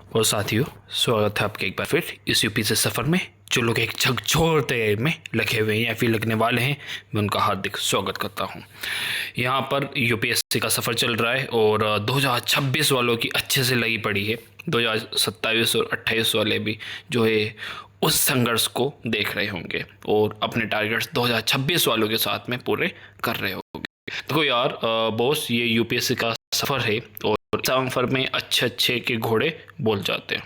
और साथियों, स्वागत है आपके एक बार फिर इस यूपी से सफ़र में। जो लोग एक झकझोर तैयारी में लगे हुए हैं या फिर लगने वाले हैं, मैं उनका हार्दिक स्वागत करता हूं। यहां पर यूपीएससी का सफ़र चल रहा है और 2026 वालों की अच्छे से लगी पड़ी है। 2027 और 28 वाले भी जो है उस संघर्ष को देख रहे होंगे और अपने टारगेट्स 2026 वालों के साथ में पूरे कर रहे होंगे। देखो यार बॉस, ये यूपीएससी का सफ़र है और सफ़र में अच्छे अच्छे के घोड़े बोल जाते हैं।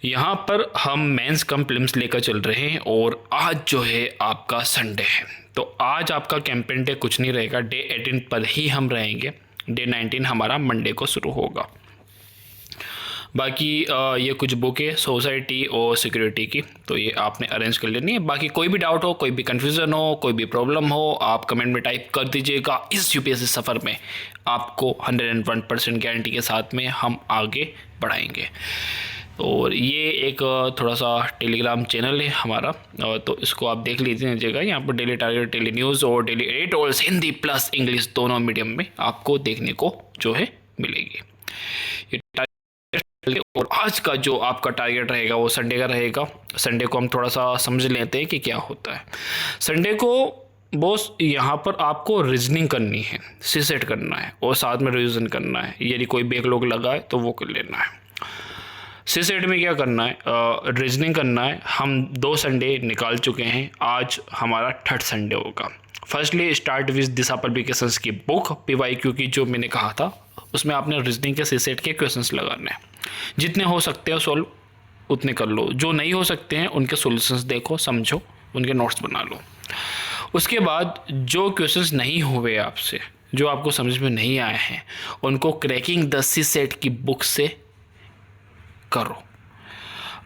यहाँ पर हम मेंस कम प्रीलिम्स लेकर चल रहे हैं और आज जो है आपका संडे है, तो आज आपका कैंपेन डे कुछ नहीं रहेगा। डे 18 पर ही हम रहेंगे। डे 19 हमारा मंडे को शुरू होगा। बाकी ये कुछ बुक है सोसाइटी और सिक्योरिटी की, तो ये आपने अरेंज कर लेनी है। बाकी कोई भी डाउट हो, कोई भी कन्फ्यूज़न हो, कोई भी प्रॉब्लम हो, आप कमेंट में टाइप कर दीजिएगा। इस यूपीएससी सफ़र में आपको 101% गारंटी के साथ में हम आगे बढ़ाएंगे। और ये एक थोड़ा सा टेलीग्राम चैनल है हमारा, तो इसको आप देख लीजिएगा। यहाँ पर डेली टारगेट, डेली न्यूज़ और daily editorials Hindi plus English दोनों मीडियम में आपको देखने को जो है मिलेगी। और आज का जो आपका टारगेट रहेगा वो संडे का रहेगा। संडे को हम थोड़ा सा समझ लेते हैं कि क्या होता है। संडे को बॉस यहाँ पर आपको रीजनिंग करनी है, सीसेट करना है और साथ में रिवीजन करना है। यदि कोई बैकलॉग लगा है तो वो कर लेना है। सीसेट में क्या करना है, रीजनिंग करना है। हम 2 संडे निकाल चुके हैं, आज हमारा 3rd संडे होगा। Firstly start with Disha publications की बुक PYQ की, जो मैंने कहा था उसमें आपने रीजनिंग के सीसेट के क्वेश्चंस लगाने हैं। जितने हो सकते हैं सॉल्व उतने कर लो, जो नहीं हो सकते हैं उनके सॉल्यूशंस देखो, समझो, उनके नोट्स बना लो। उसके बाद जो क्वेश्चंस नहीं हुए आपसे, जो आपको समझ में नहीं आए हैं, उनको क्रैकिंग द सीसेट की बुक से करो।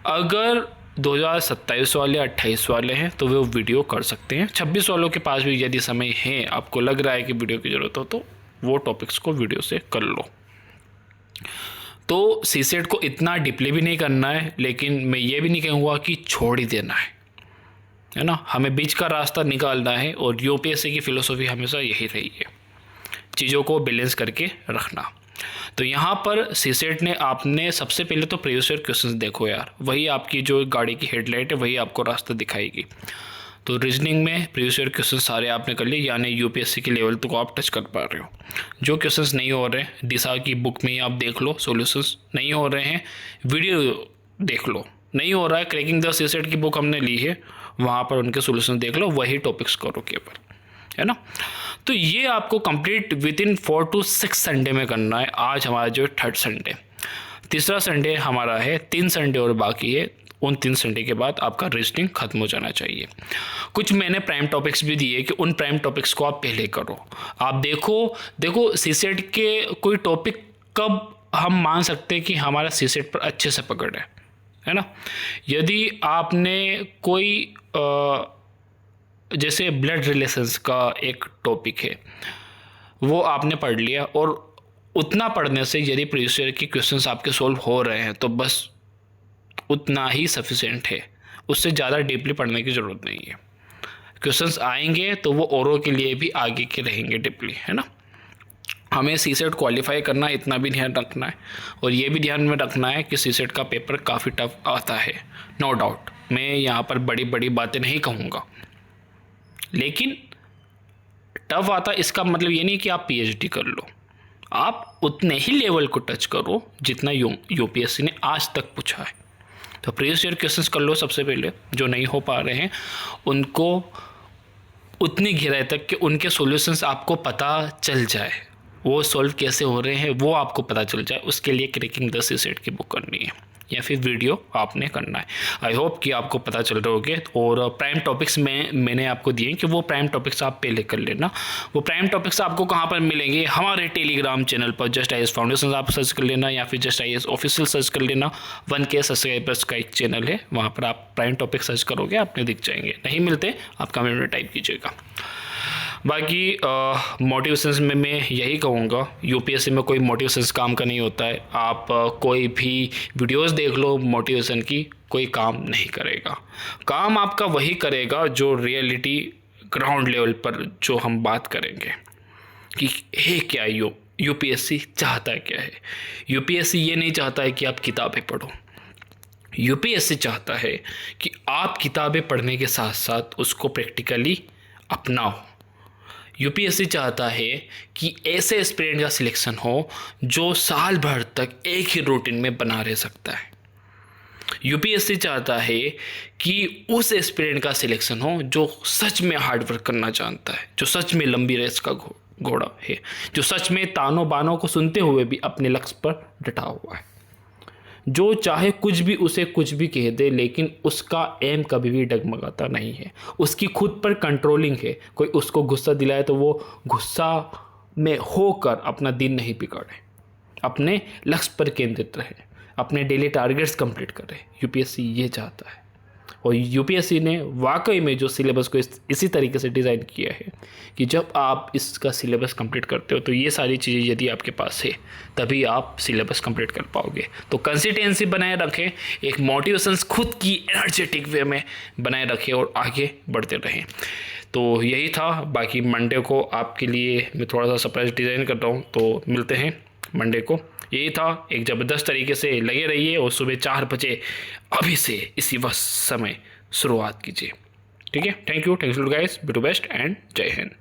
अगर 2027 वाले 28 वाले हैं तो वो वीडियो कर सकते हैं। 26 वालों के पास भी यदि समय है, आपको लग रहा है कि वीडियो की ज़रूरत हो, तो वो टॉपिक्स को वीडियो से कर लो। तो सीसेट को इतना डीपली भी नहीं करना है, लेकिन मैं ये भी नहीं कहूँगा कि छोड़ ही देना है ना। हमें बीच का रास्ता निकालना है और यूपीएससी की फ़िलोसॉफी हमेशा यही रही है, चीज़ों को बैलेंस करके रखना। तो यहाँ पर सीसेट ने आपने सबसे पहले तो प्रीवियस ईयर क्वेश्चंस देखो यार, वही आपकी जो गाड़ी की हेडलाइट है वही आपको रास्ता दिखाएगी। तो रीजनिंग में प्रीवियस ईयर क्वेश्चन सारे आपने कर लिए, यानी यूपीएससी के लेवल तो आप टच कर पा रहे हो। जो क्वेश्चंस नहीं हो रहे हैं दिशा की बुक में आप देख लो, सॉल्यूशंस नहीं हो रहे हैं वीडियो देख लो, नहीं हो रहा है क्रैकिंग द सीसेट की बुक हमने ली है, वहाँ पर उनके सॉल्यूशन देख लो, वही टॉपिक्स करो केवल, है ना। तो ये आपको complete with in 4 to 6 Sunday में करना है। आज हमारा जो 3rd संडे, तीसरा संडे हमारा है, 3 संडे और बाकी है। उन 3 संडे के बाद आपका रीजनिंग खत्म हो जाना चाहिए। कुछ मैंने प्राइम टॉपिक्स भी दिए कि उन प्राइम टॉपिक्स को आप पहले करो। आप देखो सीसेट के कोई टॉपिक कब हम मान सकते हैं कि हमारा सीसेट पर अच्छे से पकड़ है ना। यदि आपने कोई जैसे ब्लड रिलेशंस का एक टॉपिक है, वो आपने पढ़ लिया और उतना पढ़ने से यदि प्रीवियस ईयर के क्वेश्चंस आपके सॉल्व हो रहे हैं तो बस उतना ही सफिशिएंट है, उससे ज़्यादा डीपली पढ़ने की ज़रूरत नहीं है। क्वेश्चंस आएंगे तो वो औरों के लिए भी आगे के रहेंगे डीपली, है ना। हमें सीसेट क्वालिफाई करना, इतना भी ध्यान रखना है। और ये भी ध्यान में रखना है कि सीसेट का पेपर काफ़ी टफ आता है, नो डाउट। मैं यहाँ पर बड़ी बड़ी बातें नहीं कहूँगा, लेकिन टफ आता इसका मतलब ये नहीं कि आप PhD कर लो। आप उतने ही लेवल को टच करो जितना यूपीएससी ने आज तक पूछा है। तो प्रीवियस ईयर क्वेश्चंस कर लो सबसे पहले, जो नहीं हो पा रहे हैं उनको उतनी गहराई तक कि उनके सॉल्यूशंस आपको पता चल जाए, वो सॉल्व कैसे हो रहे हैं वो आपको पता चल जाए। उसके लिए क्रैकिंग द सीसेट की बुक करनी है या फिर वीडियो आपने करना है। आई होप कि आपको पता चल रहे होंगे। और प्राइम टॉपिक्स में मैंने आपको दिए कि वो प्राइम टॉपिक्स आप पहले कर लेना। वो प्राइम टॉपिक्स आपको कहाँ पर मिलेंगे, हमारे टेलीग्राम चैनल पर जस्ट IAS फाउंडेशन आप सर्च कर लेना या फिर जस्ट IAS ऑफिशियल सर्च कर लेना। 1K सब्सक्राइबर्स का एक चैनल है, वहाँ पर आप प्राइम टॉपिक सर्च करोगे आपने दिख जाएंगे। नहीं मिलते आप कमेंट में टाइप कीजिएगा। बाकी मोटिवेशंस में मैं यही कहूँगा, यूपीएससी में कोई मोटिवेशंस काम का नहीं होता है। आप कोई भी वीडियोस देख लो मोटिवेशन की, कोई काम नहीं करेगा। काम आपका वही करेगा जो रियलिटी ग्राउंड लेवल पर जो हम बात करेंगे कि है क्या यूपीएससी चाहता क्या है। यूपीएससी ये नहीं चाहता है कि आप किताबें पढ़ो। यूपीएससी चाहता है कि आप किताबें पढ़ने के साथ साथ उसको प्रैक्टिकली अपनाओ। यूपीएससी चाहता है कि ऐसे एस्पिरेंट का सिलेक्शन हो जो साल भर तक एक ही रूटीन में बना रह सकता है। यूपीएससी चाहता है कि उस एस्पिरेंट का सिलेक्शन हो जो सच में हार्ड वर्क करना जानता है, जो सच में लंबी रेस का घोड़ा है, जो सच में तानों बानों को सुनते हुए भी अपने लक्ष्य पर डटा हुआ है, जो चाहे कुछ भी उसे कुछ भी कह दे लेकिन उसका एम कभी भी डगमगाता नहीं है, उसकी खुद पर कंट्रोलिंग है। कोई उसको गुस्सा दिलाए तो वो गुस्सा में होकर अपना दिन नहीं बिगाड़े, अपने लक्ष्य पर केंद्रित रहे, अपने डेली टारगेट्स कंप्लीट करे। यूपीएससी ये चाहता है। और यूपीएससी ने वाकई में जो सिलेबस को इसी तरीके से डिज़ाइन किया है कि जब आप इसका सिलेबस कंप्लीट करते हो तो ये सारी चीज़ें यदि आपके पास है तभी आप सिलेबस कंप्लीट कर पाओगे। तो कंसिस्टेंसी बनाए रखें, एक मोटिवेशंस खुद की एनर्जेटिक वे में बनाए रखें और आगे बढ़ते रहें। तो यही था। बाकी मंडे को आपके लिए मैं थोड़ा सा सरप्राइज डिज़ाइन कर रहा हूँ, तो मिलते हैं मंडे को। यही था, एक ज़बरदस्त तरीके से लगे रहिए और सुबह 4 बजे अभी से इसी वक्त समय शुरुआत कीजिए। ठीक है, thank you guys, be to best and Jai Hind.